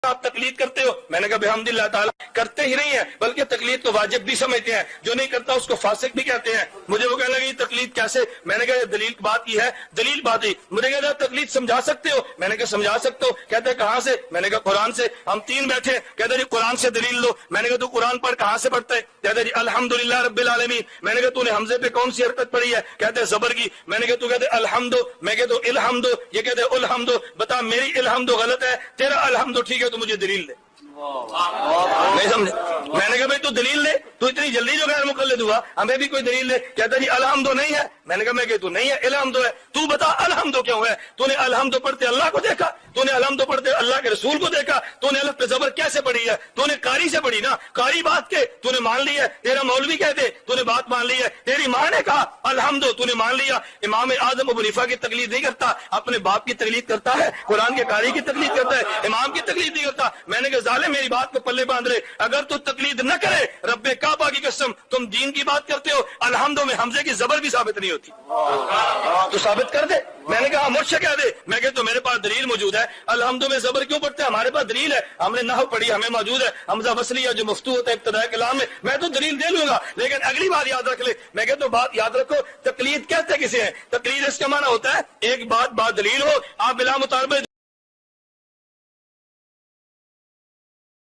کہا آپ تقلید کرتے ہو؟ میں نے کہا بحمدللہ تعالیٰ کرتے ہی نہیں ہیں، بلکہ تقلید کو واجب بھی سمجھتے ہیں، جو نہیں کرتا اس کو فاسق بھی کہتے ہیں۔ مجھے وہ کہنے لگے تقلید کیسے؟ میں نے کہا دلیل بات یہ ہے، دلیل بات ہی۔ مجھے کہتا تقلید سمجھا سکتے ہو؟ میں نے کہا سمجھا سکتے ہو۔ کہتے کہاں سے؟ میں نے کہا قرآن سے۔ ہم تین بیٹھے، کہتے جی قرآن سے دلیل لو۔ میں نے کہا تو قرآن پر کہاں سے پڑھتا ہے؟ کہتے جی الحمدللہ رب العالمین۔ میں نے کہا تو نے حمزے پہ کون سی حرکت پڑھی ہے؟ کہتے زبر کی۔ میں نے کہا تو کہتے الحمد، میں کہتا ہوں الحمد، یہ کہتے الحمد۔ بتا میری الحمد غلط ہے، تیرا الحمد ٹھیک ہے، تو مجھے دلیل دے۔ نہیں سمجھے؟ میں نے کہا بھائی تو دلیل لے، تو اتنی جلدی جو غیر مقلد ہوا، ہمیں بھی کوئی دلیل لے۔ کہتا جی الحمد نہیں ہے۔ میں نے کہا میں کہ تو نہیں ہے، الحمد ہے۔ تو بتا الحمد کیوں ہے؟ تو نے الحمد پڑھتے اللہ کو دیکھا؟ تو نے الحمد پڑھتے اللہ کے رسول کو دیکھا؟ تو نے الف پہ زبر کیسے پڑھی ہے؟ تو نے قاری سے پڑھی نا، قاری بات کے تو نے مان لی ہے، تیرا مولوی کہتے تو نے بات مان لی ہے، تیری ماں نے کہا الحمد تو نے مان لیا۔ امام اعظم ابو حنیفہ کی تقلید نہیں کرتا، اپنے باپ کی تقلید کرتا ہے، قرآن کے قاری کی تقلید کرتا ہے، امام کی تقلید نہیں کرتا۔ میں نے کہا ظالم میری بات کو پلے باندھ رہے، اگر تو تقلید نہ کرے رب کعبہ کی قسم تم دین کی بات کرتے ہو، الحمد میں حمزے کی زبر بھی ثابت نہیں ہوتی، تو ثابت کر دے۔ میں نے کہا مرشد کہہ دے۔ میں کہ تو میرے پاس دلیل موجود ہے، الحمد میں زبر کیوں پڑھتے ہیں؟ ہمارے پاس دلیل ہے، ہم نے نحو پڑھی، ہمیں موجود ہے حمزہ وصلیہ جو مفتوح ہوتا ہے ابتدائی کلام میں، میں تو دلیل دے لوں گا، لیکن اگلی بار یاد رکھ لے۔ میں کہ تو بات یاد رکھو، تقلید کہتے کسے ہیں؟ تقلید اس کا معنی ہوتا ہے ایک بات دلیل ہو، آپ بلا مطالبہ